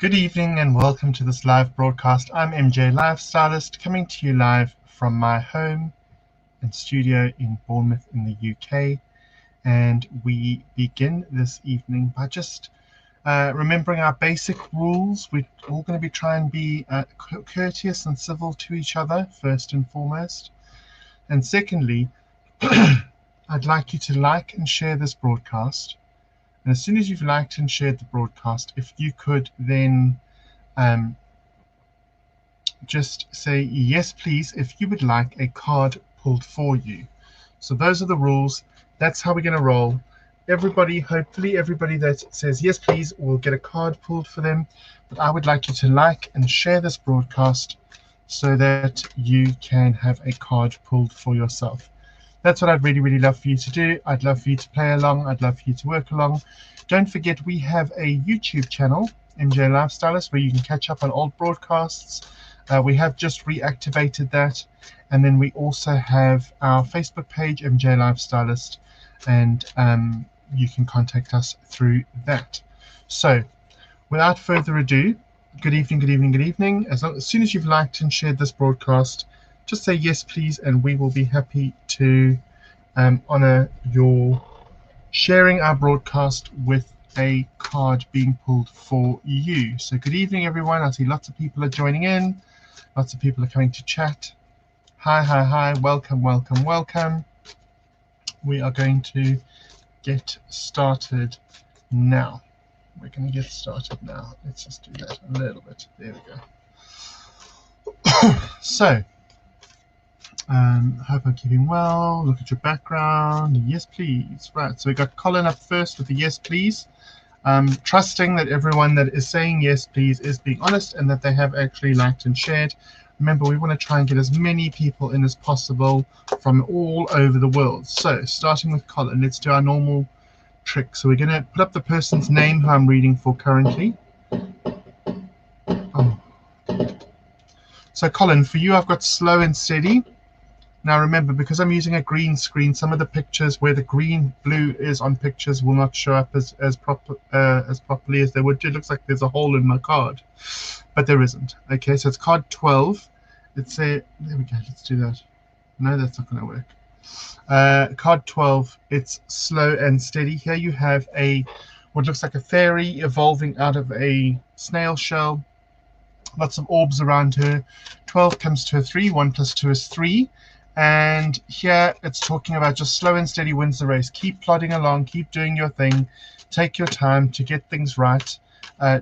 Good evening and welcome to this live broadcast. I'm MJ LifeStylist coming to you live from my home and studio in Bournemouth in the UK. And we begin this evening by just remembering our basic rules. We're all going to be trying to be courteous and civil to each other, first and foremost. And secondly, I'd like you to like and share this broadcast. And as soon as you've liked and shared the broadcast, if you could then just say yes please if you would like a card pulled for you. So those are the rules. That's how we're going to roll. Hopefully everybody that says yes please will get a card pulled for them. But I would like you to like and share this broadcast so that you can have a card pulled for yourself. That's what I'd really love for you to do. I'd love for you to play along. I'd love for you to work along. Don't forget, we have a YouTube channel, MJ LifeStylist, where you can catch up on old broadcasts. We have just reactivated that. And then we also have our Facebook page, MJ LifeStylist, and you can contact us through that. So without further ado, good evening. As soon as you've liked and shared this broadcast, just say yes please, and we will be happy to honor your sharing our broadcast with a card being pulled for you. So good evening everyone. I see lots of people are joining in, lots of people are coming to chat. Hi, welcome. We are going to get started now. Let's just do that a little bit. There we go. So hope I'm keeping well. Look at your background. Yes, please. Right. So we got Colin up first with the yes, please. Trusting that everyone that is saying yes, please is being honest and that they have actually liked and shared. Remember, we want to try and get as many people in as possible from all over the world. So starting with Colin, let's do our normal trick. So we're going to put up the person's name who I'm reading for currently. So Colin, for you, I've got slow and steady. Now remember, because I'm using a green screen, some of the pictures where the blue is on pictures will not show up as properly as they would. It looks like there's a hole in my card, but there isn't. Okay, so it's card 12. There we go, let's do that. No, that's not going to work. Card 12, it's slow and steady. Here you have what looks like a fairy evolving out of a snail shell. Lots of orbs around her. 12 comes to a 3. 1 plus 2 is 3. And here it's talking about just slow and steady wins the race. Keep plodding along, keep doing your thing, take your time to get things right.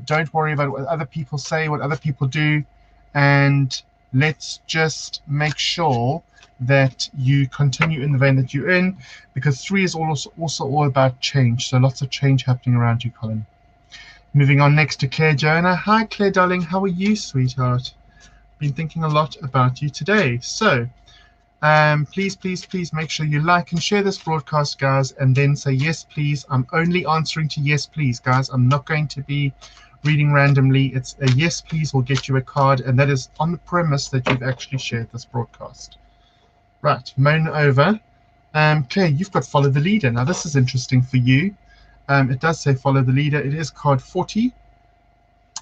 Don't worry about what other people say, what other people do, and let's just make sure that you continue in the vein that you're in, because 3 is also all about change. So lots of change happening around you, Colin. Moving on next to Claire Jonah. Hi Claire darling, how are you, sweetheart? Been thinking a lot about you today. So please make sure you like and share this broadcast, guys, and then say yes please. I'm only answering to yes please, guys. I'm not going to be reading randomly. It's a yes please will get you a card, and that is on the premise that you've actually shared this broadcast. Right, moan over. Claire, you've got follow the leader. Now this is interesting for you. It does say follow the leader. It is card 40.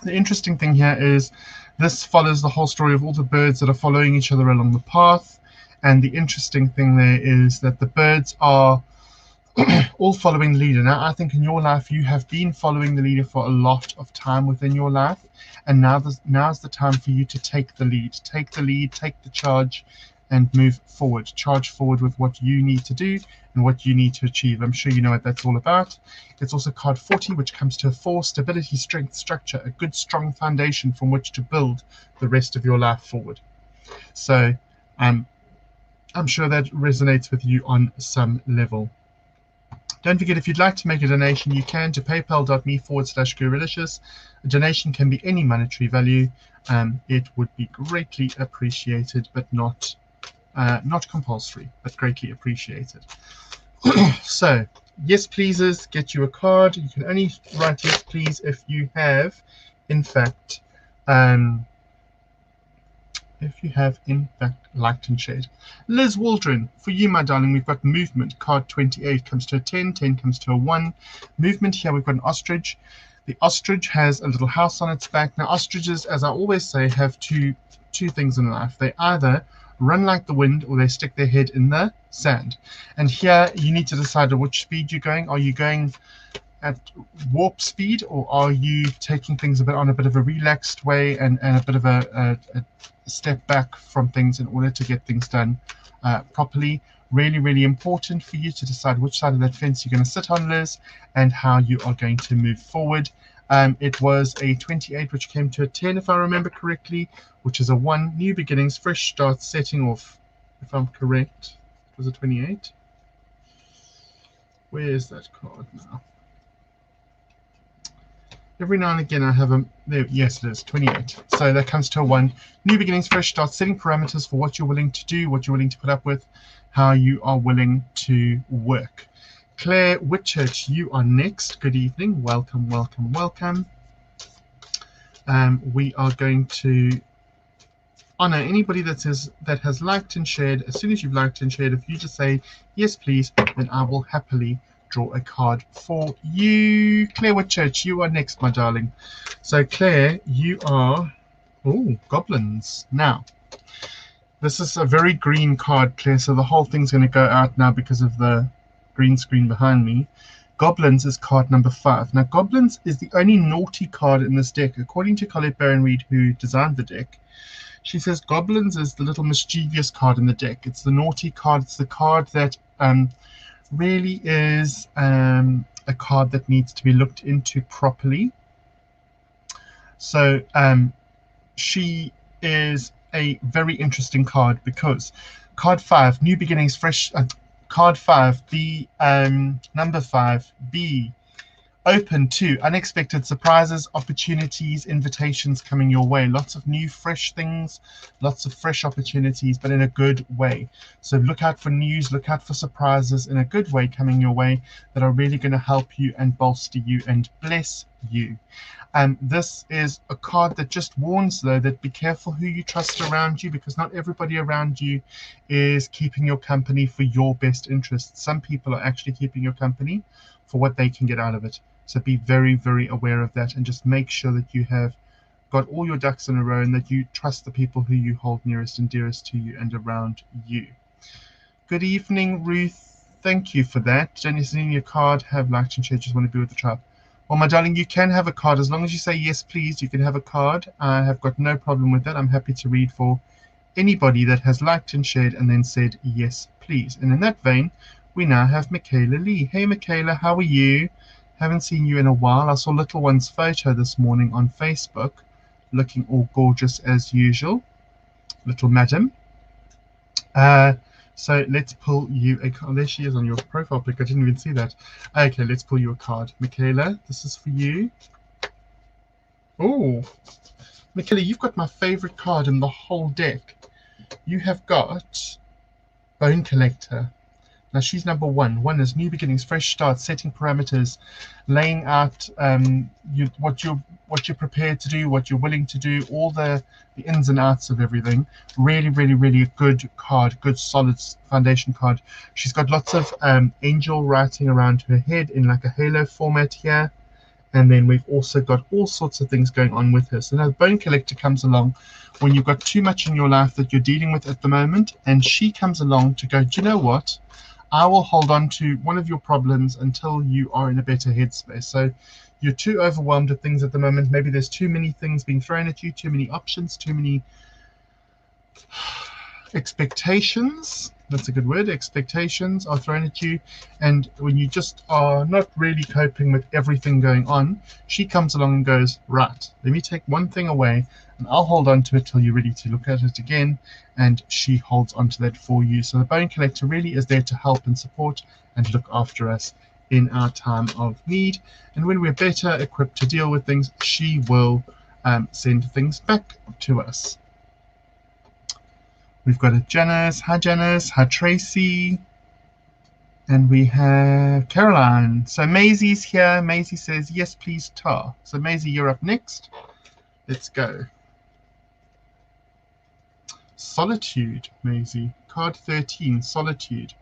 The interesting thing here is this follows the whole story of all the birds that are following each other along the path. And the interesting thing there is that the birds are all following the leader. Now, I think in your life, you have been following the leader for a lot of time within your life. And now's the time for you to take the lead. Take the lead, take the charge, and move forward. Charge forward with what you need to do and what you need to achieve. I'm sure you know what that's all about. It's also card 40, which comes to 4, stability, strength, structure, a good, strong foundation from which to build the rest of your life forward. So, I'm sure that resonates with you on some level. Don't forget, if you'd like to make a donation, you can to paypal.me/Gorilicious. A donation can be any monetary value. It would be greatly appreciated, but not compulsory, but greatly appreciated. So, yes pleases get you a card. You can only write yes please if you have, in fact, liked and shared. Liz Waldron, for you, my darling, we've got movement. Card 28 comes to a 10, 10 comes to a 1. Movement here, we've got an ostrich. The ostrich has a little house on its back. Now, ostriches, as I always say, have two things in life. They either run like the wind or they stick their head in the sand. And here you need to decide at which speed you're going. Are you going at warp speed, or are you taking things on a bit of a relaxed way and a bit of a step back from things in order to get things done properly? Really, really important for you to decide which side of that fence you're going to sit on, Liz, and how you are going to move forward. It was a 28, which came to a 10, if I remember correctly, which is a 1. New beginnings, fresh start, setting off, if I'm correct. It was a 28. Where is that card now? Every now and again I have a, there, yes it is, 28. So that comes to a 1. New beginnings, fresh start, setting parameters for what you're willing to do, what you're willing to put up with, how you are willing to work. Claire Whitchurch, you are next. Good evening. Welcome, welcome, welcome. We are going to honor anybody that has liked and shared. As soon as you've liked and shared, if you just say yes please, then I will happily draw a card for you. Claire Whitchurch, you are next, my darling. So Claire, you are, oh, goblins. Now, this is a very green card, Claire, so the whole thing's going to go out now because of the green screen behind me. Goblins is card number 5. Now, Goblins is the only naughty card in this deck. According to Colette Baron-Reid, who designed the deck, she says Goblins is the little mischievous card in the deck. It's the naughty card. It's the card that really is a card that needs to be looked into properly. So she is a very interesting card because card 5, new beginnings, fresh. Card 5, B, number 5, B, open to unexpected surprises, opportunities, invitations coming your way. Lots of new, fresh things, lots of fresh opportunities, but in a good way. So look out for news, look out for surprises in a good way coming your way that are really going to help you and bolster you and bless you. This is a card that just warns, though, that be careful who you trust around you, because not everybody around you is keeping your company for your best interests. Some people are actually keeping your company for what they can get out of it. So be very, very aware of that, and just make sure that you have got all your ducks in a row and that you trust the people who you hold nearest and dearest to you and around you. Good evening, Ruth. Thank you for that. Jenny, seeing your card, have liked and shared, just want to be with the tribe. Well, my darling, you can have a card. As long as you say yes, please, you can have a card. I have got no problem with that. I'm happy to read for anybody that has liked and shared and then said yes, please. And in that vein, we now have Michaela Lee. Hey, Michaela, how are you? Haven't seen you in a while. I saw little one's photo this morning on Facebook, looking all gorgeous as usual. Little madam. So let's pull you a card. There she is on your profile pic. I didn't even see that. Okay, let's pull you a card. Michaela, this is for you. Oh, Michaela, you've got my favorite card in the whole deck. You have got Bone Collector. Now she's number 1. 1 is new beginnings, fresh start, setting parameters, laying out what you're prepared to do, what you're willing to do, all the ins and outs of everything. Really, really, really a good card, good solid foundation card. She's got lots of angel writing around her head in like a halo format here. And then we've also got all sorts of things going on with her. So now the Bone Collector comes along when you've got too much in your life that you're dealing with at the moment, and she comes along to go, do you know what? I will hold on to one of your problems until you are in a better headspace. So you're too overwhelmed with things at the moment. Maybe there's too many things being thrown at you, too many options, too many expectations. That's a good word. Expectations are thrown at you, and when you just are not really coping with everything going on, she comes along and goes, right, let me take one thing away and I'll hold on to it till you're ready to look at it again, and she holds on to that for you. So the Bone Collector really is there to help and support and look after us in our time of need, and when we're better equipped to deal with things, she will send things back to us. We've got a Janice. Hi, Janice. Hi, Tracy. And we have Caroline. So Maisie's here. Maisie says, yes, please, Tar. So Maisie, you're up next. Let's go. Solitude, Maisie. Card 13, Solitude.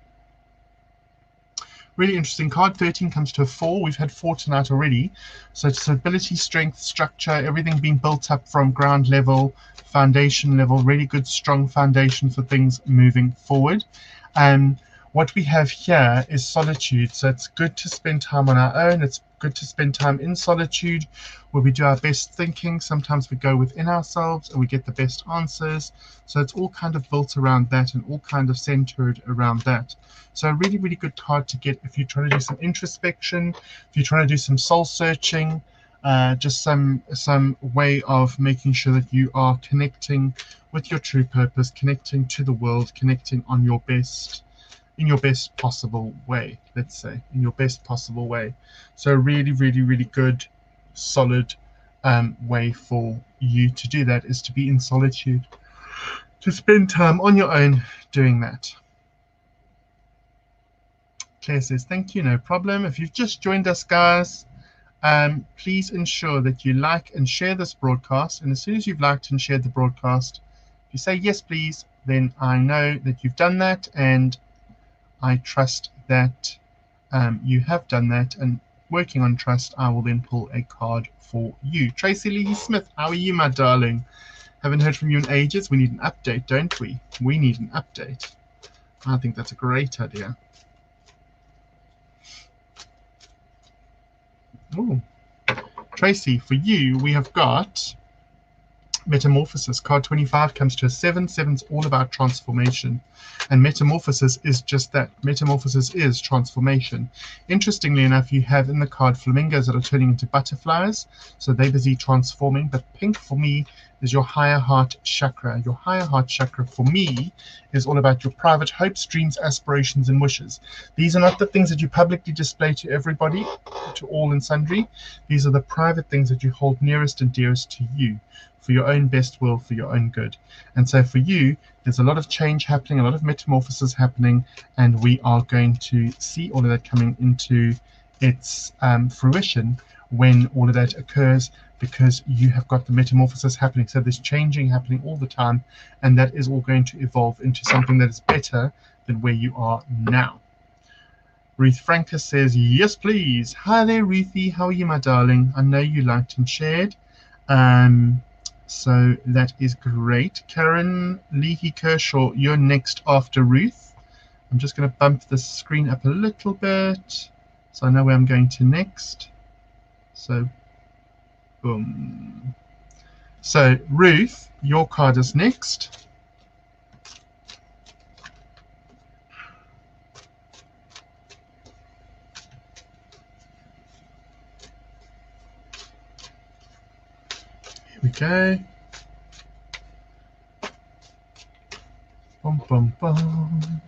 Really interesting card. 13 comes to a 4. We've had 4 tonight already. So it's ability, strength, structure, everything being built up from ground level, foundation level. Really good, strong foundation for things moving forward. What we have here is solitude. So it's good to spend time on our own. It's good to spend time in solitude where we do our best thinking. Sometimes we go within ourselves and we get the best answers. So it's all kind of built around that and all kind of centered around that. So a really, really good card to get if you're trying to do some introspection, if you're trying to do some soul searching, just some way of making sure that you are connecting with your true purpose, connecting to the world, connecting on your best, in your best possible way, let's say, in your best possible way. So really, really, really good, solid way for you to do that is to be in solitude, to spend time on your own doing that. Claire says, thank you, no problem. If you've just joined us, guys, please ensure that you like and share this broadcast. And as soon as you've liked and shared the broadcast, if you say yes, please, then I know that you've done that, and I trust that you have done that, and working on trust, I will then pull a card for you. Tracy Lee Smith, how are you, my darling? Haven't heard from you in ages. We need an update, don't we? We need an update. I think that's a great idea. Ooh. Tracy, for you, we have got Metamorphosis. Card 25 comes to a 7. 7's all about transformation. And Metamorphosis is just that. Metamorphosis is transformation. Interestingly enough, you have in the card flamingos that are turning into butterflies. So they're busy transforming. But pink for me is your higher heart chakra. Your higher heart chakra for me is all about your private hopes, dreams, aspirations, and wishes. These are not the things that you publicly display to everybody, to all and sundry. These are the private things that you hold nearest and dearest to you, for your own best will, for your own good. And so for you, there's a lot of change happening, a lot of metamorphosis happening, and we are going to see all of that coming into its fruition when all of that occurs, because you have got the metamorphosis happening. So there's changing happening all the time, and that is all going to evolve into something that is better than where you are now. Ruth Franca says, yes, please. Hi there, Ruthie. How are you, my darling? I know you liked and shared. So that is great. Karen Leahy Kershaw, you're next after Ruth. I'm just going to bump the screen up a little bit so I know where I'm going to next. So, boom. So, Ruth, your card is next. Here we go. Bum, bum, bum.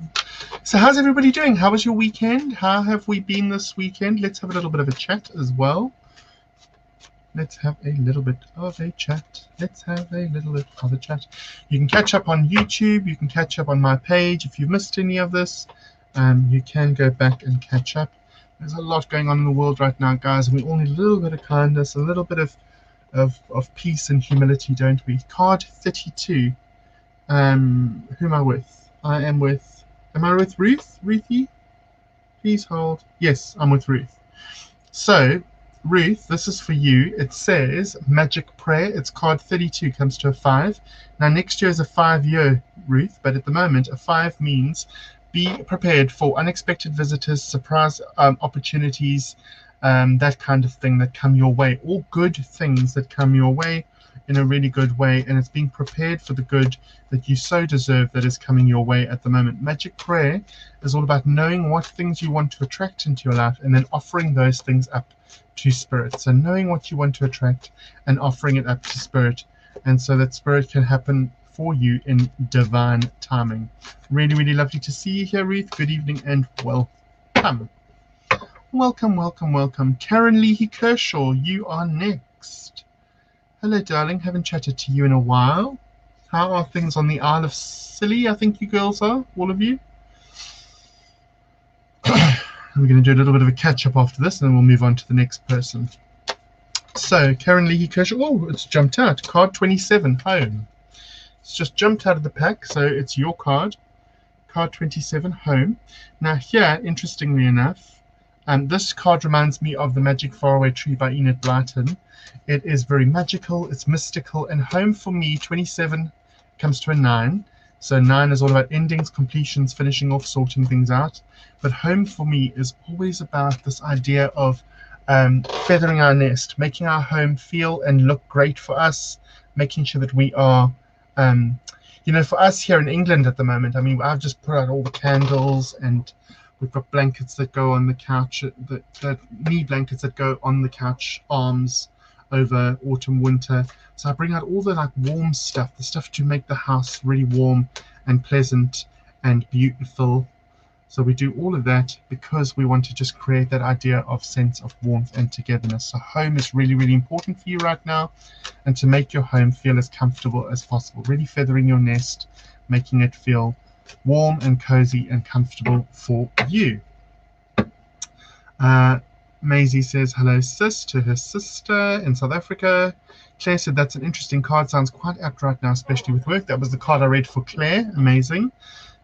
So how's everybody doing? How was your weekend? How have we been this weekend? Let's have a little bit of a chat as well. Let's have a little bit of a chat. Let's have a little bit of a chat. You can catch up on YouTube. You can catch up on my page. If you've missed any of this, you can go back and catch up. There's a lot going on in the world right now, guys, and we all need a little bit of kindness, a little bit of peace and humility, don't we? Card 32. Who am I with? I am with... Am I with Ruth? Ruthie? Please hold. Yes, I'm with Ruth. So, Ruth, this is for you. It says Magic Prayer. It's card 32, comes to a 5. Now, next year is a 5-year, Ruth, but at the moment, a 5 means be prepared for unexpected visitors, surprise opportunities, that kind of thing that come your way. All good things that come your way in a really good way, and it's being prepared for the good that you so deserve that is coming your way at the moment. Magic Prayer is all about knowing what things you want to attract into your life and then offering those things up to Spirit. So knowing what you want to attract and offering it up to Spirit, and so that Spirit can happen for you in divine timing. Really, really lovely to see you here, Ruth. Good evening and welcome. Welcome, welcome, welcome. Karen Leahy Kershaw, you are next. Hello, darling. Haven't chatted to you in a while. How are things on the Isle of Scilly? I think you girls are, all of you. We're going to do a little bit of a catch-up after this, and then we'll move on to the next person. So, Karen Leahy Kershaw. Oh, it's jumped out. Card 27, Home. It's just jumped out of the pack, so it's your card. Card 27, Home. Now here, interestingly enough, This card reminds me of The Magic Faraway Tree by Enid Blyton. It is very magical, it's mystical, and home for me, 27 comes to a 9. So 9 is all about endings, completions, finishing off, sorting things out. But home for me is always about this idea of feathering our nest, making our home feel and look great for us, making sure that we are, you know, for us here in England at the moment, I mean, I've just put out all the candles, and we've got blankets that go on the couch, the knee blankets that go on the couch arms over autumn, winter. So I bring out all the like warm stuff, the stuff to make the house really warm and pleasant and beautiful. So we do all of that because we want to just create that idea of sense of warmth and togetherness. So home is really, really important for you right now, and to make your home feel as comfortable as possible. Really feathering your nest, making it feel warm and cozy and comfortable for you. Maisie says hello sis to her sister in South Africa. Claire said that's an interesting card, sounds quite apt right now, especially with work. That was the card I read for Claire. Amazing.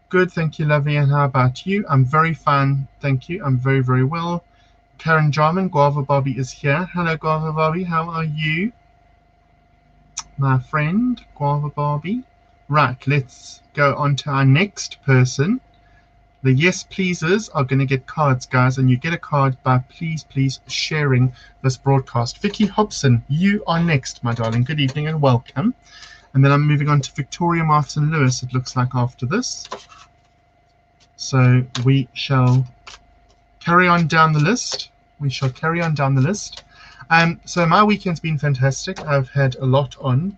Good, thank you, lovely. And how about you? I'm very fine, thank you. I'm very, very well. Karen Jarman, Guava Bobby is here. Hello, Guava Bobby. How are you, my friend, Guava Bobby? Right, let's go on to our next person. The yes pleasers are going to get cards, guys, and you get a card by please sharing this broadcast. Vicky Hobson, you are next, my darling. Good evening and welcome. And then I'm moving on to Victoria Martin Lewis, it looks like, after this. So we shall carry on down the list. So my weekend's been fantastic. I've had a lot on.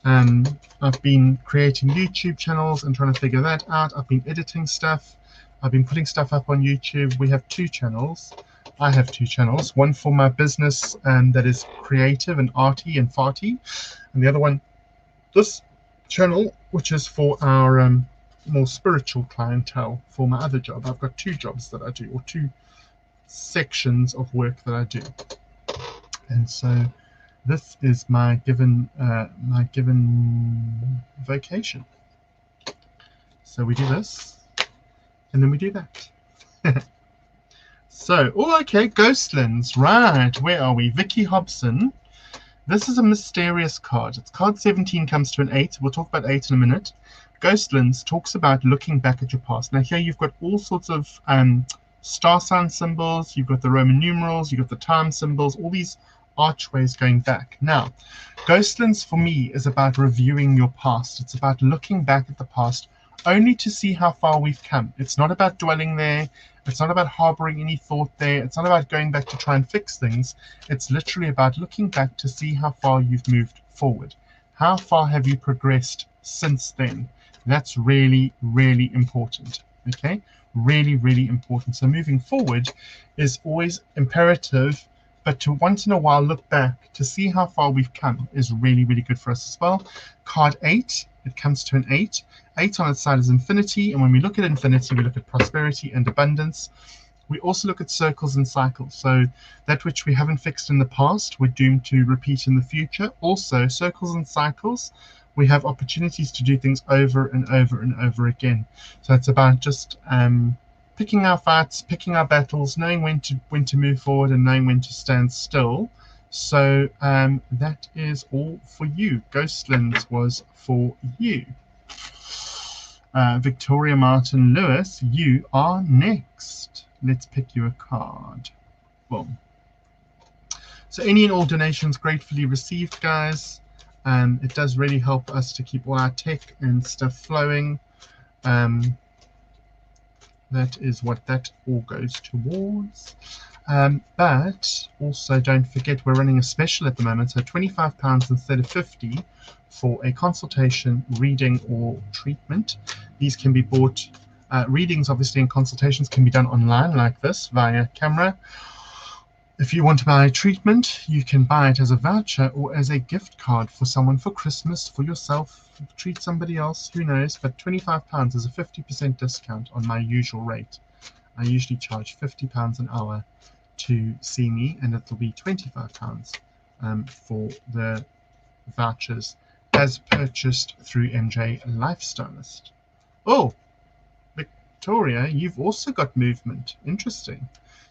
I've been creating YouTube channels and trying to figure that out. I've been editing stuff. I've been putting stuff up on YouTube. We have 2 channels. I have 2 channels. One for my business that is creative and arty and farty. And the other one, this channel, which is for our more spiritual clientele, for my other job. I've got 2 jobs that I do, or 2 sections of work that I do. And so this is my given vocation. So we do this, and then we do that. So, oh, okay, Ghostlands, right? Where are we? Vicky Hobson. This is a mysterious card. It's card 17, comes to an 8. We'll talk about 8 in a minute. Ghostlands talks about looking back at your past. Now here you've got all sorts of star sign symbols. You've got the Roman numerals. You've got the time symbols. All these archways going back. Now, Ghostlands for me is about reviewing your past. It's about looking back at the past only to see how far we've come. It's not about dwelling there. It's not about harboring any thought there. It's not about going back to try and fix things. It's literally about looking back to see how far you've moved forward. How far have you progressed since then? That's really, really important. Okay? Really, really important. So moving forward is always imperative, but to once in a while look back to see how far we've come is really, really good for us as well. Card 8, it comes to an 8. 8 on its side is infinity, and when we look at infinity, we look at prosperity and abundance. We also look at circles and cycles. So that which we haven't fixed in the past, we're doomed to repeat in the future. Also, circles and cycles, we have opportunities to do things over and over and over again. So it's about just picking our fights, picking our battles, knowing when to move forward and knowing when to stand still. So that is all for you. Ghostlands was for you. Victoria Martin Lewis, you are next. Let's pick you a card. Boom. So any and all donations gratefully received, guys. It does really help us to keep all our tech and stuff flowing. That is what that all goes towards. But also don't forget we're running a special at the moment, so £25 instead of 50 for a consultation, reading or treatment. These can be bought, readings obviously and consultations can be done online like this via camera. If you want to buy a treatment, you can buy it as a voucher or as a gift card for someone for Christmas, for yourself, treat somebody else, who knows. But £25 is a 50% discount on my usual rate. I usually charge £50 an hour to see me, and it'll be £25 for the vouchers as purchased through MJ LifeStylist. Oh, Victoria, you've also got movement. Interesting.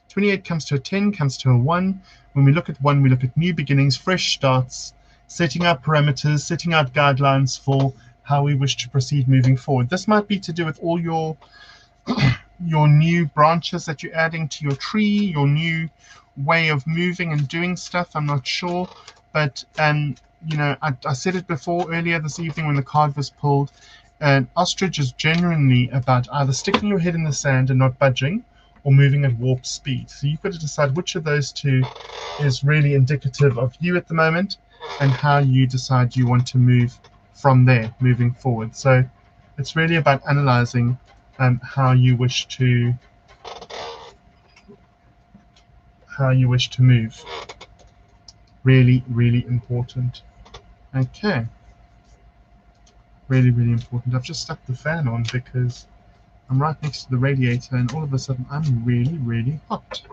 28 comes to a 10, comes to a 1. When we look at 1, we look at new beginnings, fresh starts, setting out parameters, setting out guidelines for how we wish to proceed moving forward. This might be to do with all your new branches that you're adding to your tree, your new way of moving and doing stuff. I'm not sure, but you know, I said it before earlier this evening when the card was pulled. An ostrich is genuinely about either sticking your head in the sand and not budging, or moving at warp speed. So you've got to decide which of those two is really indicative of you at the moment, and how you decide you want to move from there moving forward. So it's really about analyzing how you wish to move. Really, really important. Okay. Really, really important. I've just stuck the fan on because I'm right next to the radiator, and all of a sudden I'm really, really hot.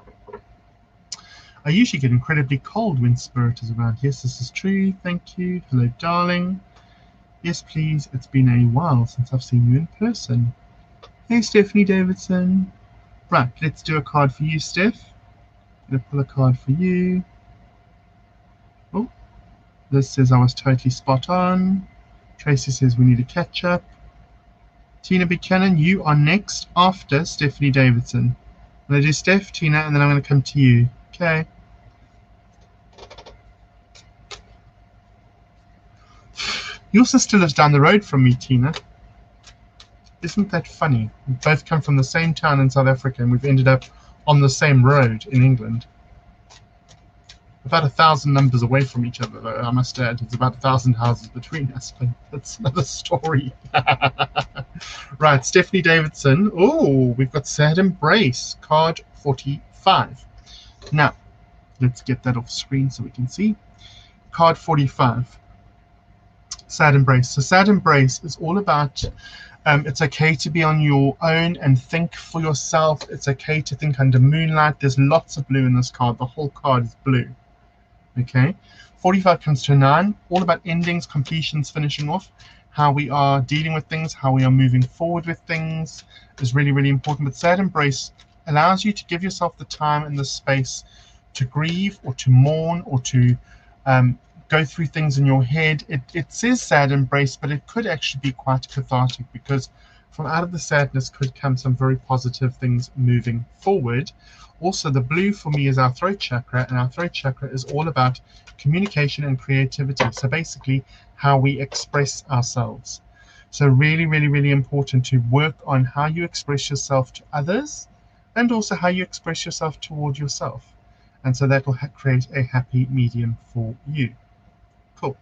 I usually get incredibly cold when Spirit is around. Yes, this is true. Thank you. Hello, darling. Yes, please. It's been a while since I've seen you in person. Hey, Stephanie Davidson. Right, let's do a card for you, Steph. I'm going to pull a card for you. Oh, Liz says I was totally spot on. Tracy says we need to catch up. Tina Buchanan, you are next after Stephanie Davidson. I'm going to do Steph, Tina, and then I'm going to come to you. Okay. Your sister lives down the road from me, Tina. Isn't that funny? We both come from the same town in South Africa, and we've ended up on the same road in England. About 1,000 numbers away from each other, though, I must add. It's about 1,000 houses between us, but that's another story. Right, Stephanie Davidson. Oh, we've got Sad Embrace, card 45. Now, let's get that off screen so we can see. Card 45. Sad Embrace. So Sad Embrace is all about it's okay to be on your own and think for yourself. It's okay to think under moonlight. There's lots of blue in this card. The whole card is blue. Okay. 45 comes to a 9. All about endings, completions, finishing off. How we are dealing with things, how we are moving forward with things is really, really important. But Sad Embrace allows you to give yourself the time and the space to grieve or to mourn or to go through things in your head. It says Sad Embrace, but it could actually be quite cathartic, because from out of the sadness could come some very positive things moving forward. Also, the blue for me is our throat chakra, and our throat chakra is all about communication and creativity. So basically, how we express ourselves. So really, really, really important to work on how you express yourself to others, and also how you express yourself toward yourself. And so that will create a happy medium for you. Cool.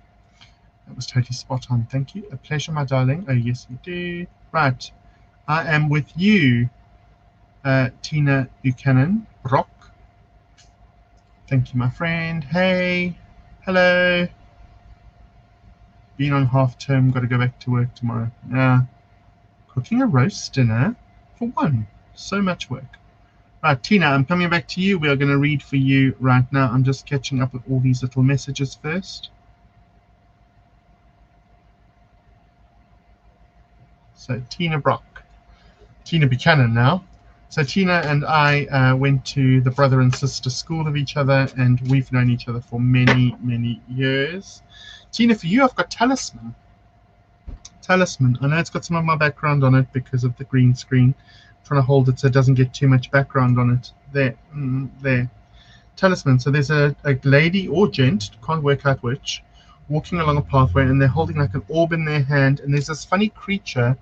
That was totally spot on. Thank you. A pleasure, my darling. Oh, yes, you do. Right. I am with you, Tina Buchanan Brock. Thank you, my friend. Hey. Hello. Been on half term. Got to go back to work tomorrow. Yeah. Cooking a roast dinner for one. So much work. Right, Tina, I'm coming back to you. We are going to read for you right now. I'm just catching up with all these little messages first. So Tina Brock, Tina Buchanan now. So Tina and I went to the brother and sister school of each other, and we've known each other for many, many years. Tina, for you, I've got Talisman. Talisman. I know it's got some of my background on it because of the green screen. I'm trying to hold it so it doesn't get too much background on it. There, there. Talisman. So there's a lady or gent, can't work out which, walking along a pathway, and they're holding like an orb in their hand, and there's this funny creature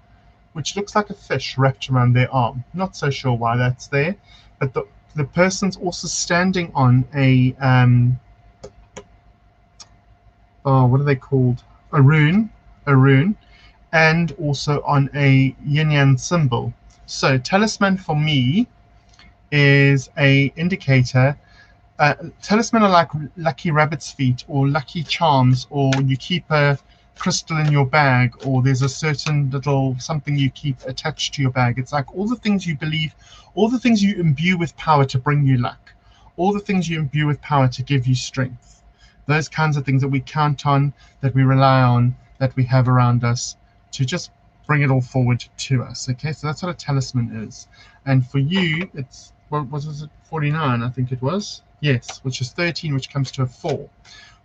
which looks like a fish wrapped around their arm. Not so sure why that's there, but the person's also standing on a what are they called? A rune, and also on a yin-yang symbol. So Talisman for me is a indicator. Talisman are like lucky rabbit's feet or lucky charms, or you keep a crystal in your bag, or there's a certain little something you keep attached to your bag. It's like all the things you believe, all the things you imbue with power to bring you luck, all the things you imbue with power to give you strength. Those kinds of things that we count on, that we rely on, that we have around us to just bring it all forward to us. Okay, so that's what a talisman is. And for you, it's what was it, 49, I think it was. Yes, which is 13, which comes to a 4.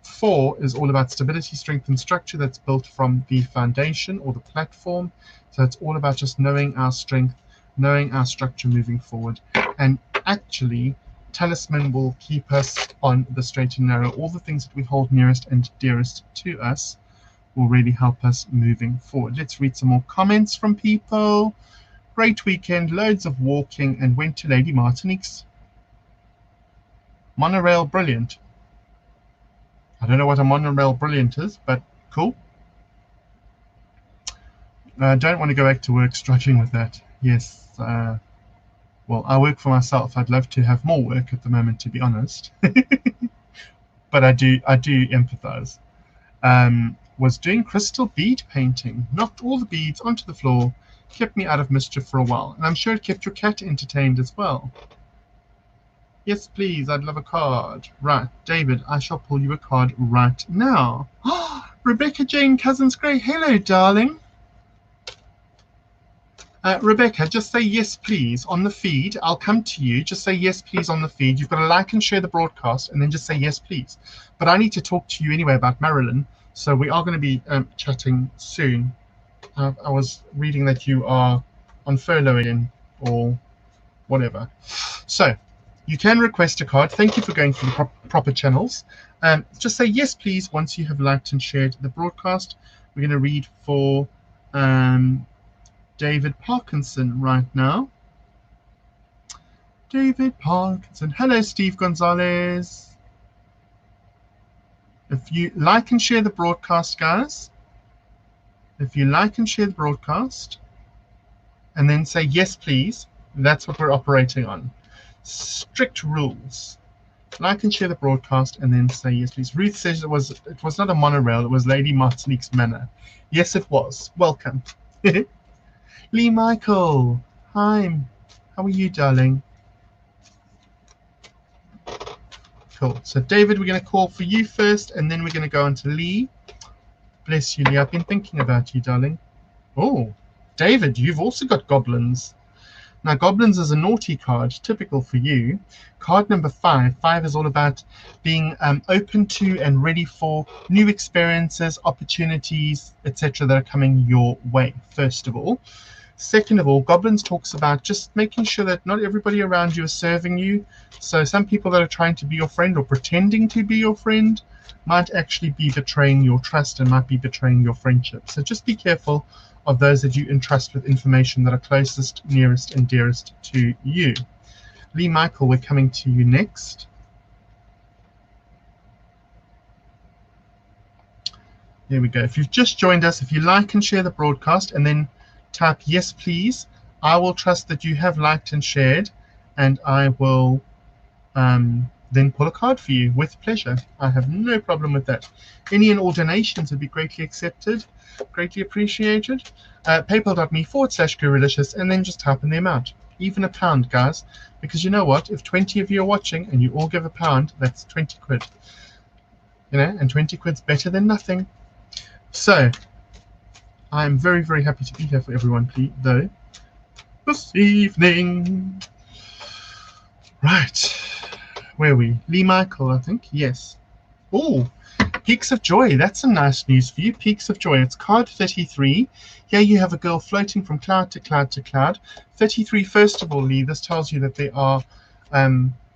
4 is all about stability, strength, and structure that's built from the foundation or the platform. So it's all about just knowing our strength, knowing our structure moving forward. And actually, Talisman will keep us on the straight and narrow. All the things that we hold nearest and dearest to us will really help us moving forward. Let's read some more comments from people. Great weekend, loads of walking, and went to Lady Martinique's. Monorail brilliant. I don't know what a monorail brilliant is, but cool. I don't want to go back to work struggling with that. Yes, well, I work for myself. I'd love to have more work at the moment, to be honest. But I do empathize. Was doing crystal bead painting. Knocked all the beads onto the floor. Kept me out of mischief for a while. And I'm sure it kept your cat entertained as well. Yes, please. I'd love a card. Right, David, I shall pull you a card right now. Rebecca Jane Cousins Gray. Hello, darling. Rebecca, just say yes, please, on the feed. I'll come to you. Just say yes, please, on the feed. You've got to like and share the broadcast, and then just say yes, please. But I need to talk to you anyway about Marilyn, so we are going to be chatting soon. I was reading that you are on furlough again, or whatever. So you can request a card. Thank you for going through the proper channels. Just say yes, please, once you have liked and shared the broadcast. We're going to read for David Parkinson right now. David Parkinson. Hello, Steve Gonzalez. If you like and share the broadcast, guys, if you like and share the broadcast, and then say yes, please, that's what we're operating on. Strict rules. Like and share the broadcast, and then say yes, please. Ruth says it was not a monorail, it was Lady Martinique's manor. Yes, it was. Welcome. Lee Michael, hi. How are you, darling? Cool. So, David, we're going to call for you first, and then we're going to go on to Lee. Bless you, Lee. I've been thinking about you, darling. Oh, David, you've also got goblins. Now, goblins is a naughty card, typical for you. Card number 5. 5 is all about being open to and ready for new experiences, opportunities, etc. that are coming your way, first of all. Second of all, goblins talks about just making sure that not everybody around you is serving you. So some people that are trying to be your friend or pretending to be your friend might actually be betraying your trust and might be betraying your friendship. So just be careful of those that you entrust with information that are closest, nearest, and dearest to you. Lee Michael, we're coming to you next. There we go. If you've just joined us, if you like and share the broadcast and then type yes, please, I will trust that you have liked and shared, and I will then pull a card for you with pleasure. I have no problem with that. Any and all donations would be greatly accepted, greatly appreciated. PayPal.me/Gorilicious, and then just type in the amount. Even £1, guys, because you know what? If 20 of you are watching and you all give £1, that's 20 quid. You know, and 20 quid's better than nothing. So I'm very, very happy to be here for everyone, though, this evening. Right. Where are we? Lee Michael, I think. Yes. Oh, Peaks of Joy. That's some nice news for you. Peaks of Joy. It's card 33. Here you have a girl floating from cloud to cloud to cloud. 33, first of all, Lee, this tells you that there are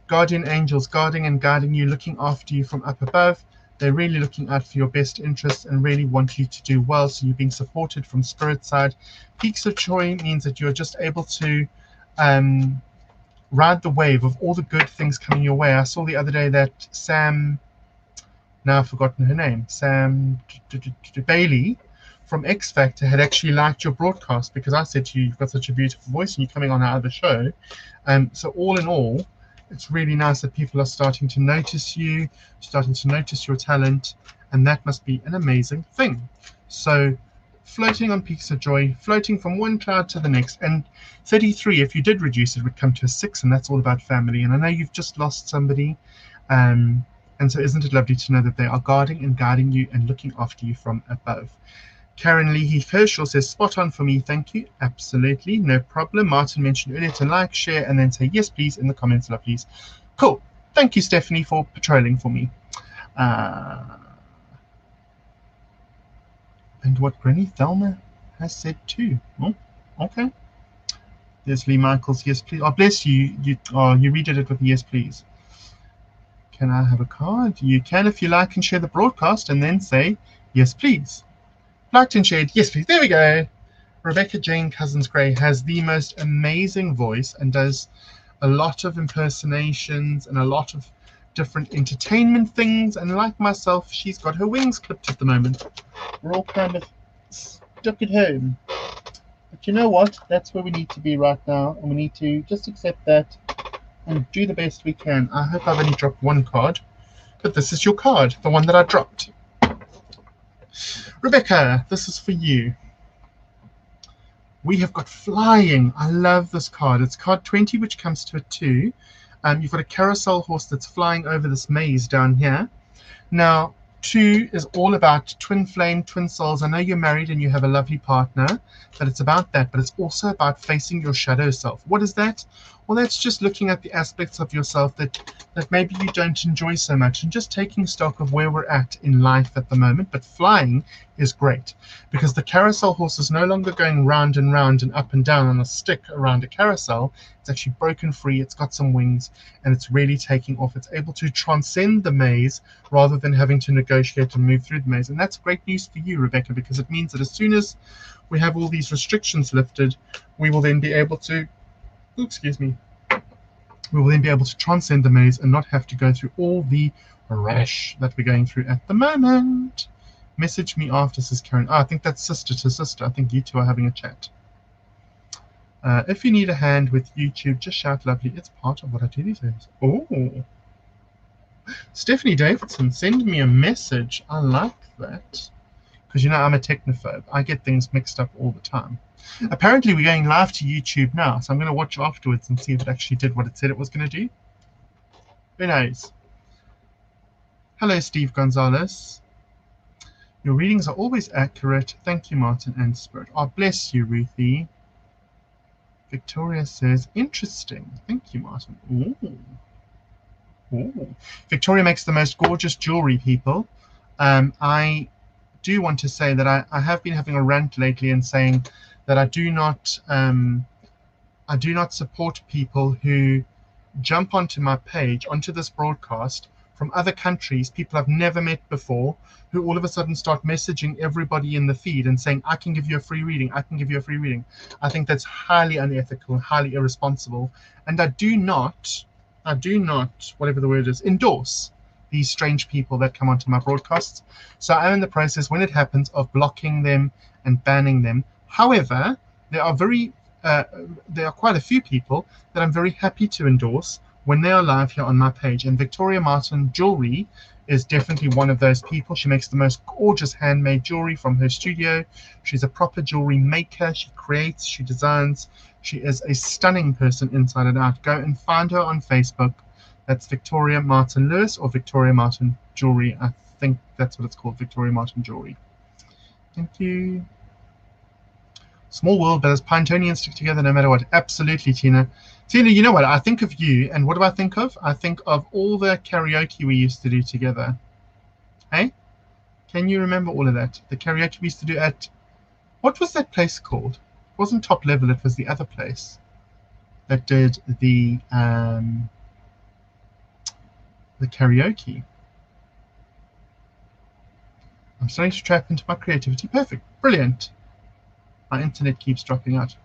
guardian angels guarding and guiding you, looking after you from up above. They're really looking out for your best interests and really want you to do well, so you're being supported from spirit side. Peaks of Joy means that you're just able to ride the wave of all the good things coming your way. I saw the other day that Sam, now I've forgotten her name, Sam Bailey from X Factor had actually liked your broadcast because I said to you, you've got such a beautiful voice and you're coming on our other show. So all in all, it's really nice that people are starting to notice you, starting to notice your talent, and that must be an amazing thing. So floating on Peaks of Joy, floating from one cloud to the next, and 33, if you did reduce it, would come to a 6, and that's all about family. And I know you've just lost somebody, and so isn't it lovely to know that they are guarding and guiding you and looking after you from above. Karen Lee Heath Herschel says, spot on for me, thank you. Absolutely, no problem. Martin mentioned earlier to like, share, and then say yes, please, in the comments, lovelies. Cool. Thank you, Stephanie, for patrolling for me. And what Granny Thelma has said too. Oh, okay. There's Lee Michaels, yes, please. Oh, bless you. You redid it with yes, please. Can I have a card? You can if you like and share the broadcast and then say yes, please. Liked and shared, yes, please. There we go. Rebecca Jane Cousins-Gray has the most amazing voice and does a lot of impersonations and a lot of different entertainment things. And like myself, she's got her wings clipped at the moment. We're all kind of stuck at home. But you know what? That's where we need to be right now. And we need to just accept that and do the best we can. I hope I've only dropped one card. But this is your card, the one that I dropped. Rebecca, this is for you. We have got flying. I love this card. It's card 20, which comes to a 2. You've got a carousel horse that's flying over this maze down here. Now, 2 is all about twin flame, twin souls. I know you're married and you have a lovely partner, but it's about that. But it's also about facing your shadow self. What is that? Well, that's just looking at the aspects of yourself that maybe you don't enjoy so much and just taking stock of where we're at in life at the moment. But flying is great because the carousel horse is no longer going round and round and up and down on a stick around a carousel. It's actually broken free. It's got some wings and it's really taking off. It's able to transcend the maze rather than having to negotiate and move through the maze. And that's great news for you, Rebecca, because it means that as soon as we have all these restrictions lifted, we will then be able to we will then be able to transcend the maze and not have to go through all the rash that we're going through at the moment. Message me after, says Karen. I think that's sister to sister. I think you two are having a chat. If you need a hand with YouTube, just shout lovely. It's part of what I do these days. Oh, Stephanie Davidson, send me a message. I like that. Because you know I'm a technophobe. I get things mixed up all the time. Apparently we're going live to YouTube now, so I'm going to watch afterwards and see if it actually did what it said it was going to do. Who knows? Hello, Steve Gonzalez. Your readings are always accurate. Thank you, Martin and Spirit. Oh, bless you, Ruthie. Victoria says, interesting. Thank you, Martin. Ooh. Ooh. Victoria makes the most gorgeous jewelry, people. I do want to say that I have been having a rant lately and saying that I do not support people who jump onto my page, onto this broadcast from other countries, people I've never met before, who all of a sudden start messaging everybody in the feed and saying, I can give you a free reading, I can give you a free reading. I think that's highly unethical and highly irresponsible. And I do not, whatever the word is, endorse these strange people that come onto my broadcasts. So I'm in the process, when it happens, of blocking them and banning them. However, there are quite a few people that I'm very happy to endorse when they are live here on my page. And Victoria Martin Jewelry is definitely one of those people. She makes the most gorgeous handmade jewelry from her studio. She's a proper jewelry maker. She creates, she designs. She is a stunning person inside and out. Go and find her on Facebook. That's Victoria Martin Lewis or Victoria Martin Jewelry. I think that's what it's called, Victoria Martin Jewelry. Thank you. Small world, but as Pintonians stick together no matter what. Absolutely, Tina. Tina, you know what? I think of you, and what do I think of? I think of all the karaoke we used to do together. Hey? Can you remember all of that? The karaoke we used to do at... What was that place called? It wasn't Top Level, it was the other place that did the karaoke. I'm starting to trap into my creativity. Perfect. Brilliant. My internet keeps dropping out.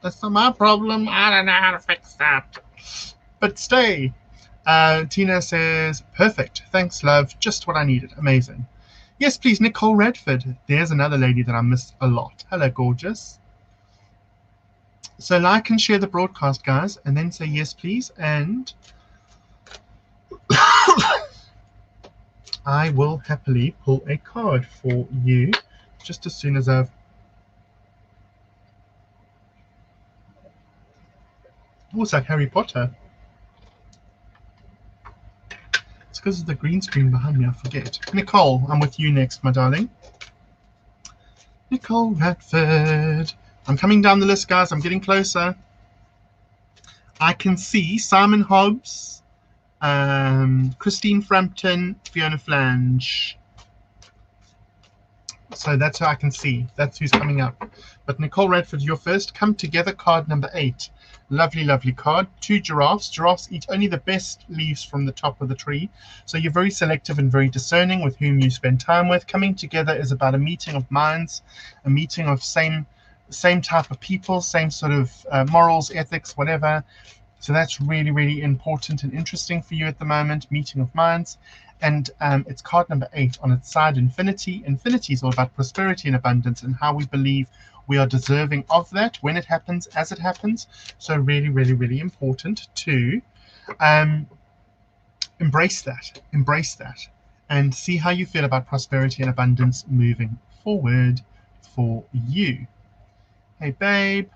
That's not my problem. I don't know how to fix that. But stay. Tina says, perfect. Thanks, love. Just what I needed. Amazing. Yes, please, Nicole Redford. There's another lady that I miss a lot. Hello, gorgeous. So like and share the broadcast, guys, and then say yes, please. And I will happily pull a card for you just as soon as I've... Oh, it's like Harry Potter. It's because of the green screen behind me, I forget. Nicole, I'm with you next, my darling. Nicole Radford. I'm coming down the list, guys. I'm getting closer. I can see Simon Hobbs, Christine Frampton, Fiona Flange. So that's who I can see. That's who's coming up. But Nicole Radford, you're first. Come Together, card number 8. Lovely, lovely card. 2 giraffes. Giraffes eat only the best leaves from the top of the tree. So you're very selective and very discerning with whom you spend time with. Coming together is about a meeting of minds, a meeting of same type of people, same sort of morals, ethics, whatever. So that's really, really important and interesting for you at the moment, meeting of minds. And it's card number 8 on its side, Infinity. Infinity is all about prosperity and abundance and how we believe we are deserving of that when it happens, as it happens. So really, really, really important to embrace that and see how you feel about prosperity and abundance moving forward for you. Hey, babe.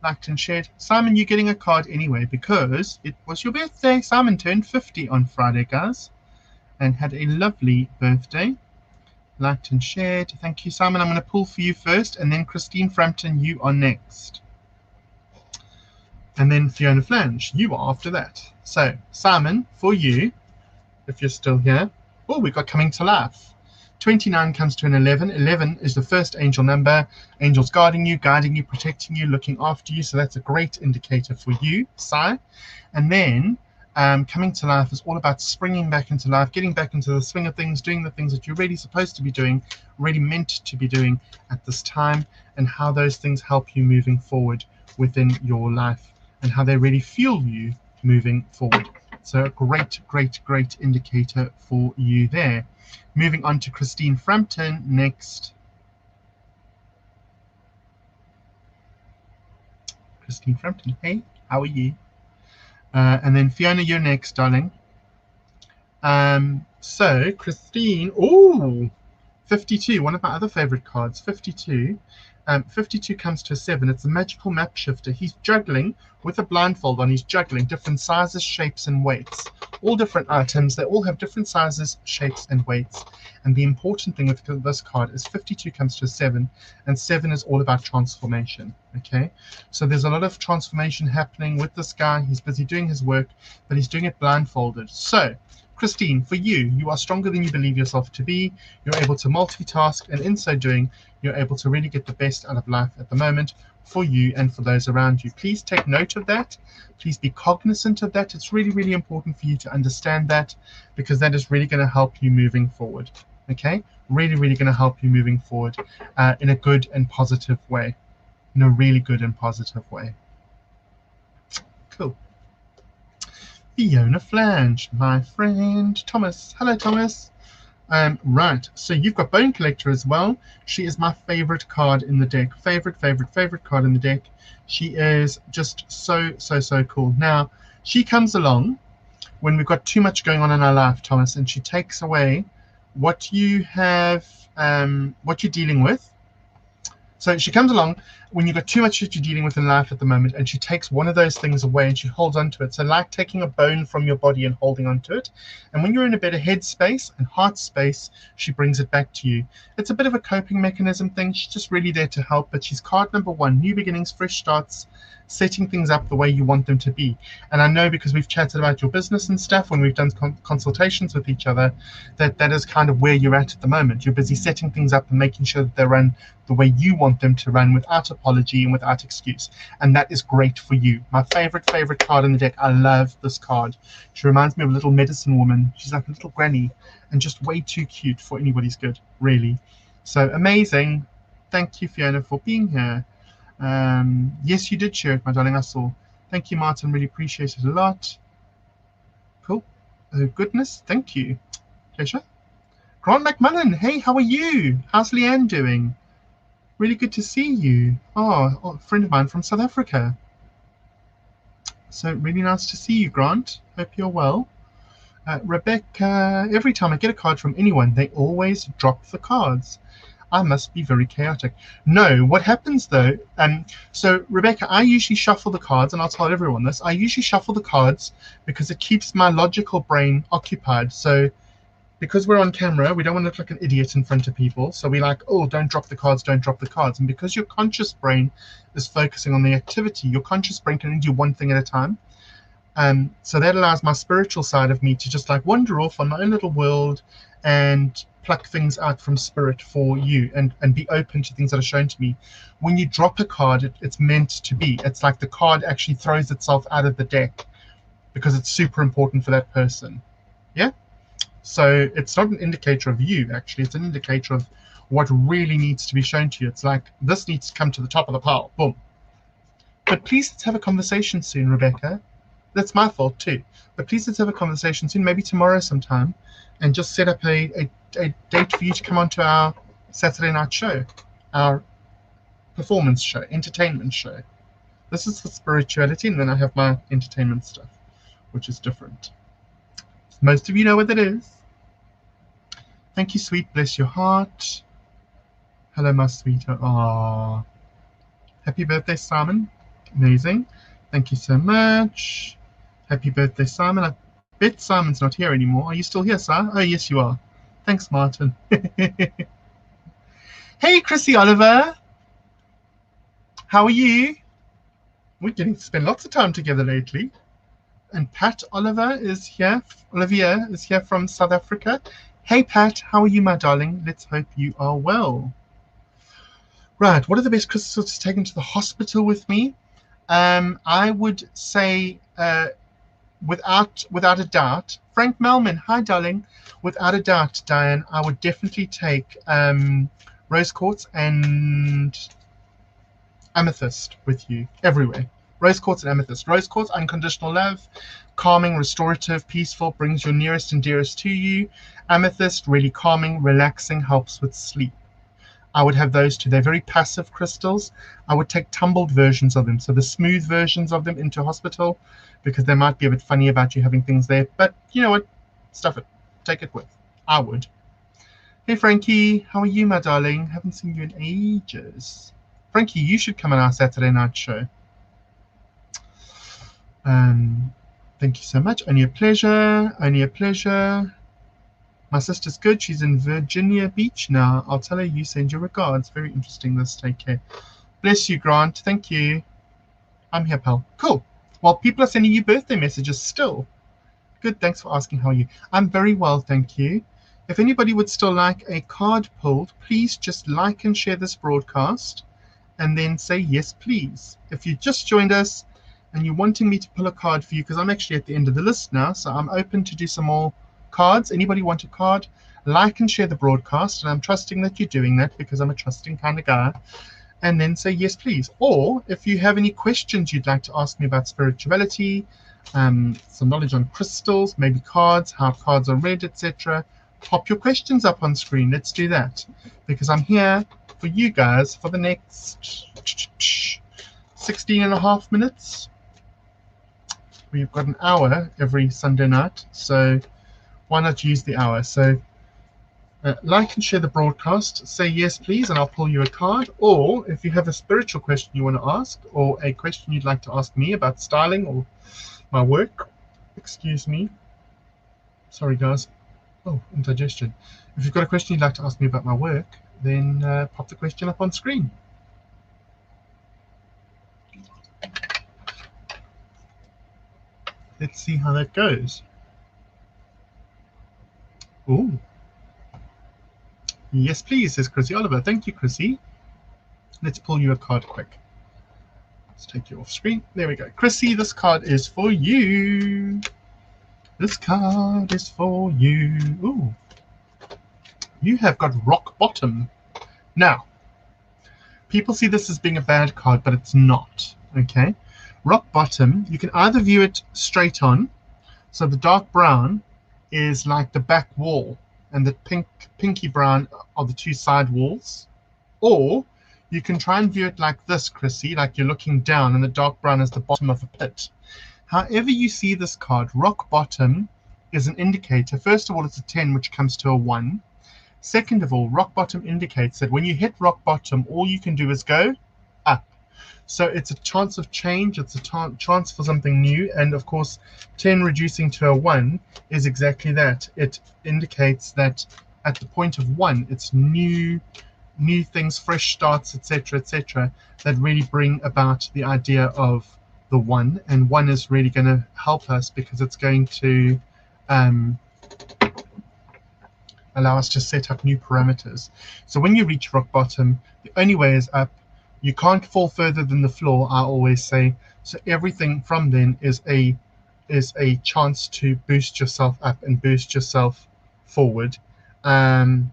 Liked and shared. Simon, you're getting a card anyway because it was your birthday. Simon turned 50 on Friday, guys, and had a lovely birthday. Liked and shared. Thank you, Simon. I'm going to pull for you first, and then Christine Frampton, you are next. And then Fiona Flange, you are after that. So, Simon, for you, if you're still here. Oh, we've got Coming to Life. 29 comes to an 11. 11 is the first angel number. Angels guarding you, protecting you, looking after you. So that's a great indicator for you, Si. And then Coming to Life is all about springing back into life, getting back into the swing of things, doing the things that you're really supposed to be doing, really meant to be doing at this time, and how those things help you moving forward within your life and how they really fuel you moving forward. So a great, great, great indicator for you there. Moving on to Christine Frampton next. Christine Frampton, hey, how are you? And then Fiona, you're next, darling. So Christine, oh, 52, one of my other favorite cards, 52. 52 comes to a 7. It's a magical map shifter. He's juggling with a blindfold on. He's juggling different sizes, shapes, and weights. All different items. They all have different sizes, shapes, and weights. And the important thing with this card is 52 comes to a 7, and 7 is all about transformation. Okay, so there's a lot of transformation happening with this guy. He's busy doing his work, but he's doing it blindfolded. So Christine, for you, you are stronger than you believe yourself to be. You're able to multitask, and in so doing, you're able to really get the best out of life at the moment for you and for those around you. Please take note of that. Please be cognizant of that. It's really, really important for you to understand that, because that is really going to help you moving forward. Okay? Really, really going to help you moving forward in a good and positive way. In a really good and positive way. Cool. Fiona Flange, my friend. Thomas. Hello, Thomas. Right, so you've got Bone Collector as well. She is my favorite card in the deck. Favorite card in the deck. She is just so cool. Now, she comes along when we've got too much going on in our life, Thomas, and she takes away what you have, what you're dealing with. So she comes along when you've got too much that you're dealing with in life at the moment, and she takes one of those things away and she holds onto it. So like taking a bone from your body and holding onto it. And when you're in a better head space and heart space, she brings it back to you. It's a bit of a coping mechanism thing. She's just really there to help. But she's card number 1, new beginnings, fresh starts, setting things up the way you want them to be. And I know, because we've chatted about your business and stuff when we've done consultations with each other, that is kind of where you're at the moment. You're busy setting things up and making sure that they run the way you want them to run, without apology and without excuse. And that is great for you. My favorite card in the deck. I love this card. She reminds me of a little medicine woman. She's like a little granny and just way too cute for anybody's good, really. So amazing. Thank you, Fiona, for being here. Yes, you did share it, my darling. I saw. Thank you, Martin. Really appreciate it a lot. Cool. Oh, goodness. Thank you. Pleasure. Grant McMullen. Hey, how are you? How's Leanne doing? Really good to see you. Oh, a friend of mine from South Africa. So really nice to see you, Grant. Hope you're well. Rebecca, every time I get a card from anyone, they always drop the cards. I must be very chaotic. No, what happens though, so Rebecca, I usually shuffle the cards, and I'll tell everyone this. I usually shuffle the cards because it keeps my logical brain occupied. So because we're on camera, we don't want to look like an idiot in front of people. So we're like, oh, don't drop the cards, don't drop the cards. And because your conscious brain is focusing on the activity, your conscious brain can only do one thing at a time. So that allows my spiritual side of me to just like wander off on my own little world and pluck things out from spirit for you, and be open to things that are shown to me. When you drop a card, it's meant to be. It's like the card actually throws itself out of the deck because it's super important for that person. Yeah? So it's not an indicator of you, actually. It's an indicator of what really needs to be shown to you. It's like, this needs to come to the top of the pile. Boom. But please, let's have a conversation soon, Rebecca. That's my fault too. But please, let's have a conversation soon, maybe tomorrow sometime, and just set up a date for you to come onto our Saturday night show, our performance show, entertainment show. This is for spirituality, and then I have my entertainment stuff, which is different. Most of you know what that is. Thank you, sweet. Bless your heart. Hello, my sweetheart. Aww. Happy birthday, Simon. Amazing. Thank you so much. Happy birthday, Simon. I bet Simon's not here anymore. Are you still here, sir? Oh, yes, you are. Thanks, Martin. Hey, Chrissy Oliver. How are you? We're getting to spend lots of time together lately. And Pat Oliver is here. Olivia is here from South Africa. Hey, Pat. How are you, my darling? Let's hope you are well. Right. What are the best crystals to take into the hospital with me? I would say, without a doubt, Frank Melman. Hi, darling. Without a doubt, Diane, I would definitely take rose quartz and amethyst with you everywhere. Rose quartz and amethyst. Rose quartz, unconditional love, calming, restorative, peaceful, brings your nearest and dearest to you. Amethyst, really calming, relaxing, helps with sleep. I would have those two. They're very passive crystals. I would take tumbled versions of them, so the smooth versions of them, into hospital, because they might be a bit funny about you having things there. But you know what? Stuff it. Take it with. I would. Hey, Frankie. How are you, my darling? Haven't seen you in ages. Frankie, you should come on our Saturday night show. Thank you so much. Only a pleasure. Only a pleasure. My sister's good. She's in Virginia Beach now. I'll tell her you send your regards. Very interesting, this. Take care. Bless you, Grant. Thank you. I'm here, pal. Cool. Well, people are sending you birthday messages still. Good. Thanks for asking. How are you? I'm very well, thank you. If anybody would still like a card pulled, please just like and share this broadcast and then say yes, please. If you just joined us and you're wanting me to pull a card for you, because I'm actually at the end of the list now, so I'm open to do some more cards. Anybody want a card? Like and share the broadcast, and I'm trusting that you're doing that because I'm a trusting kind of guy. And then say yes, please. Or if you have any questions you'd like to ask me about spirituality, some knowledge on crystals, maybe cards, how cards are read, etc., pop your questions up on screen. Let's do that, because I'm here for you guys for the next 16.5 minutes. We've got an hour every Sunday night, so why not use the hour? So like and share the broadcast, say yes please, and I'll pull you a card. Or if you have a spiritual question you want to ask, or a question you'd like to ask me about styling or my work, excuse me, sorry guys, oh, indigestion. If you've got a question you'd like to ask me about my work, then pop the question up on screen. Let's see how that goes. Ooh. Yes, please, says Chrissy Oliver. Thank you, Chrissy. Let's pull you a card quick. Let's take you off screen. There we go. Chrissy, this card is for you. This card is for you. Ooh. You have got rock bottom. Now, people see this as being a bad card, but it's not. Okay? Rock bottom, you can either view it straight on, so the dark brown is like the back wall, and the pinky brown are the two side walls. Or you can try and view it like this, Chrissy, like you're looking down, and the dark brown is the bottom of a pit. However you see this card, rock bottom is an indicator. First of all, it's a 10, which comes to a 1. Second of all, rock bottom indicates that when you hit rock bottom, all you can do is go up. So it's a chance of change, it's a chance for something new, and of course 10 reducing to a 1 is exactly that. It indicates that at the point of 1, it's new things, fresh starts, etc., etc., that really bring about the idea of the 1. And 1 is really going to help us because it's going to allow us to set up new parameters. So when you reach rock bottom, the only way is up. You can't fall further than the floor, I always say. So everything from then is a chance to boost yourself up and boost yourself forward. That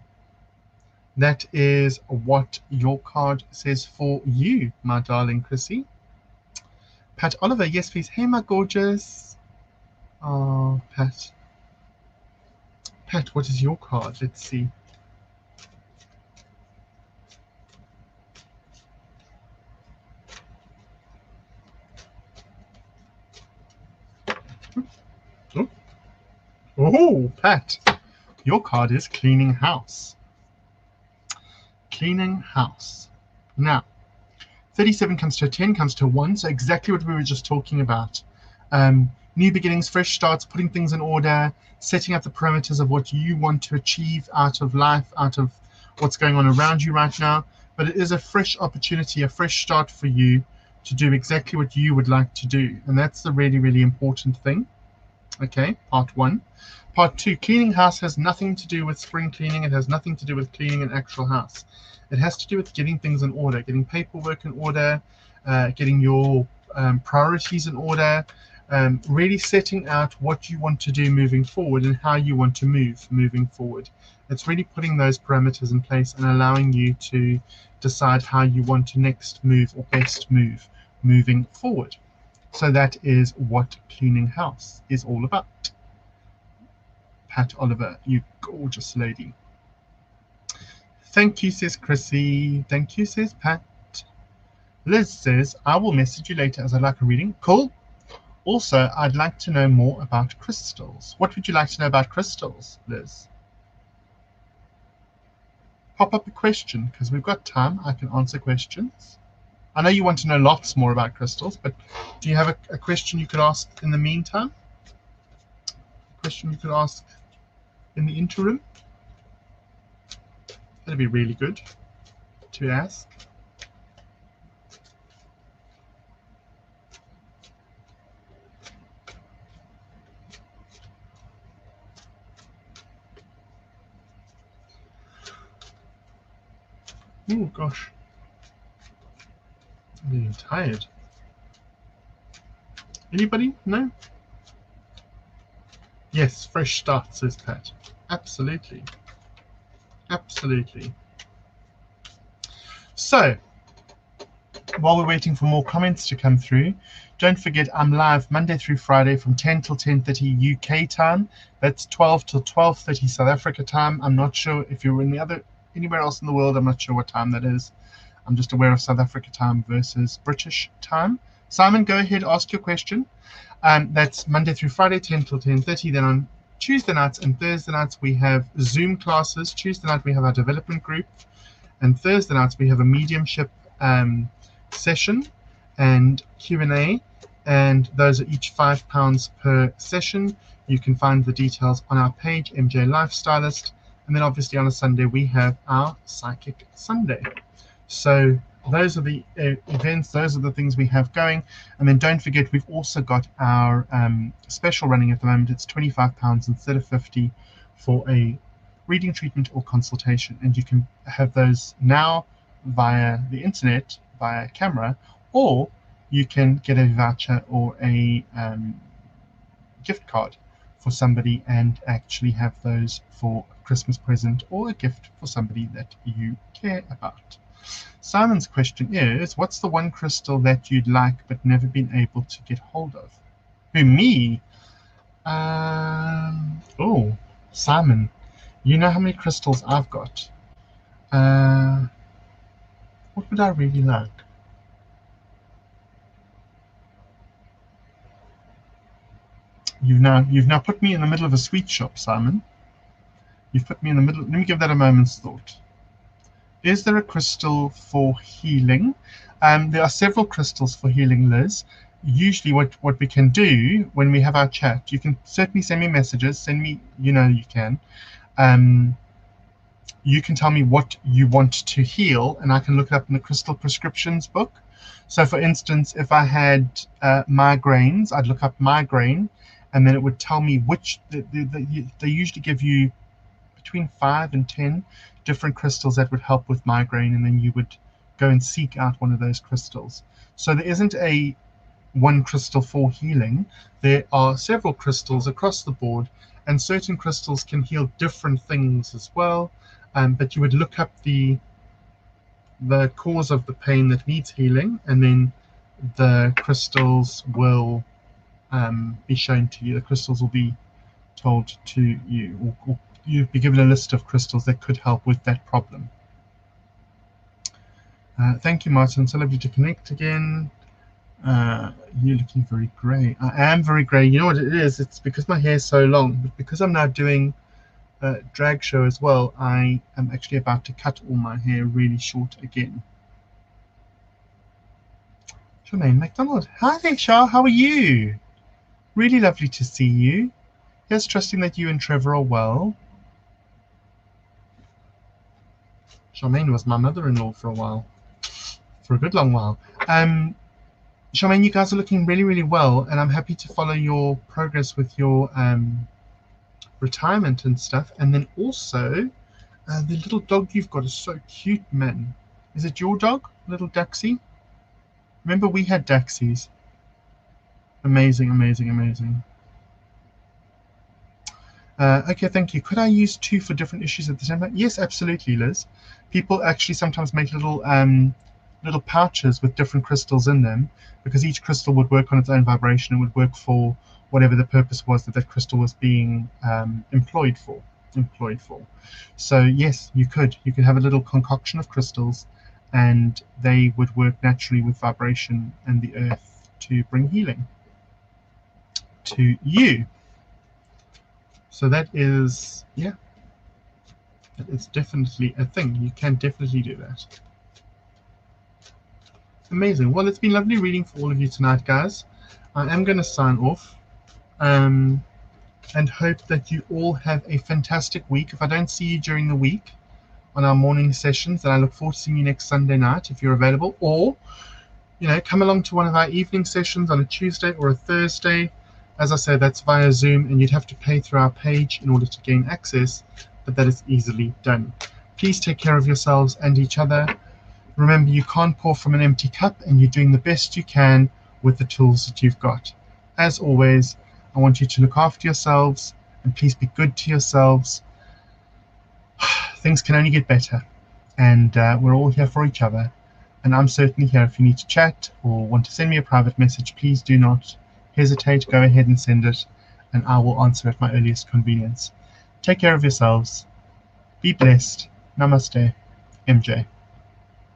is what your card says for you, my darling Chrissy. Pat Oliver, yes please. Hey my gorgeous. Oh, Pat. Pat, what is your card? Let's see. Oh, Pat, your card is cleaning house. Cleaning house. Now, 37 comes to a 10, comes to a 1, so exactly what we were just talking about. New beginnings, fresh starts, putting things in order, setting up the parameters of what you want to achieve out of life, out of what's going on around you right now. But it is a fresh opportunity, a fresh start for you to do exactly what you would like to do. And that's the really, really important thing. Okay, part 1. Part 2, cleaning house has nothing to do with spring cleaning. It has nothing to do with cleaning an actual house. It has to do with getting things in order, getting paperwork in order, getting your priorities in order, really setting out what you want to do moving forward and how you want to move moving forward. It's really putting those parameters in place and allowing you to decide how you want to next move or best move moving forward. So that is what cleaning house is all about. Pat Oliver, you gorgeous lady. Thank you, says Chrissy. Thank you, says Pat. Liz says, I will message you later as I'd like a reading. Cool. Also, I'd like to know more about crystals. What would you like to know about crystals, Liz? Pop up a question, because we've got time. I can answer questions. I know you want to know lots more about crystals, but do you have a question you could ask in the meantime? A question you could ask in the interim? That'd be really good to ask. Oh gosh, I'm getting tired. Anybody? No? Yes, fresh start, says Pat. Absolutely. Absolutely. So, while we're waiting for more comments to come through, don't forget I'm live Monday through Friday from 10 till 10:30 UK time. That's 12 till 12:30 South Africa time. I'm not sure if you're anywhere else in the world. I'm not sure what time that is. I'm just aware of South Africa time versus British time. Simon, go ahead, ask your question. That's Monday through Friday, 10 till 10:30. Then on Tuesday nights and Thursday nights, we have Zoom classes. Tuesday night, we have our development group. And Thursday nights, we have a mediumship session and Q&A. And those are each £5 per session. You can find the details on our page, MJ LifeStylist. And then obviously on a Sunday, we have our Psychic Sunday. So those are the events, those are the things we have going. And then don't forget, we've also got our special running at the moment. It's £25 instead of £50 for a reading, treatment, or consultation. And you can have those now via the internet, via camera, or you can get a voucher or a gift card for somebody and actually have those for a Christmas present or a gift for somebody that you care about. Simon's question is, what's the one crystal that you'd like but never been able to get hold of? Who, me? Oh, Simon, you know how many crystals I've got. What would I really like? You've now put me in the middle of a sweet shop, Simon. You've put me in the middle. Let me give that a moment's thought. Is there a crystal for healing? There are several crystals for healing, Liz. Usually what we can do when we have our chat, you can certainly send me messages, send me, you can. You can tell me what you want to heal, and I can look it up in the crystal prescriptions book. So for instance, if I had migraines, I'd look up migraine, and then it would tell me which, they usually give you between 5 and 10 different crystals that would help with migraine, and then you would go and seek out one of those crystals. So there isn't a one crystal for healing. There are several crystals across the board, and certain crystals can heal different things as well. But you would look up the cause of the pain that needs healing, and then the crystals will be shown to you. The crystals will be told to you, or you'd be given a list of crystals that could help with that problem. Thank you, Martin. So lovely to connect again. You're looking very grey. I am very grey. You know what it is? It's because my hair is so long, but because I'm now doing a drag show as well, I am actually about to cut all my hair really short again. Charmaine McDonald. Hi there, Shah. How are you? Really lovely to see you. Yes, trusting that you and Trevor are well. Charmaine was my mother-in-law for a while. For a good long while. Charmaine, you guys are looking really, really well, and I'm happy to follow your progress with your retirement and stuff. And then also, the little dog you've got is so cute, man. Is it your dog, little Daxie? Remember we had Daxies. Amazing, amazing, amazing. Okay, thank you. Could I use 2 for different issues at the same time? Yes, absolutely, Liz. People actually sometimes make little pouches with different crystals in them, because each crystal would work on its own vibration and would work for whatever the purpose was that crystal was being employed for. So yes, you could have a little concoction of crystals, and they would work naturally with vibration and the earth to bring healing to you. So that is, yeah, that is definitely a thing. You can definitely do that. Amazing. Well, it's been lovely reading for all of you tonight, guys. I am going to sign off and hope that you all have a fantastic week. If I don't see you during the week on our morning sessions, then I look forward to seeing you next Sunday night if you're available. Or, come along to one of our evening sessions on a Tuesday or a Thursday. As I said, that's via Zoom, and you'd have to pay through our page in order to gain access, but that is easily done. Please take care of yourselves and each other. Remember, you can't pour from an empty cup, and you're doing the best you can with the tools that you've got. As always, I want you to look after yourselves, and please be good to yourselves. Things can only get better, and we're all here for each other. And I'm certainly here if you need to chat or want to send me a private message. Please do not hesitate. Go ahead and send it, and I will answer at my earliest convenience. Take care of yourselves. Be blessed. Namaste. MJ.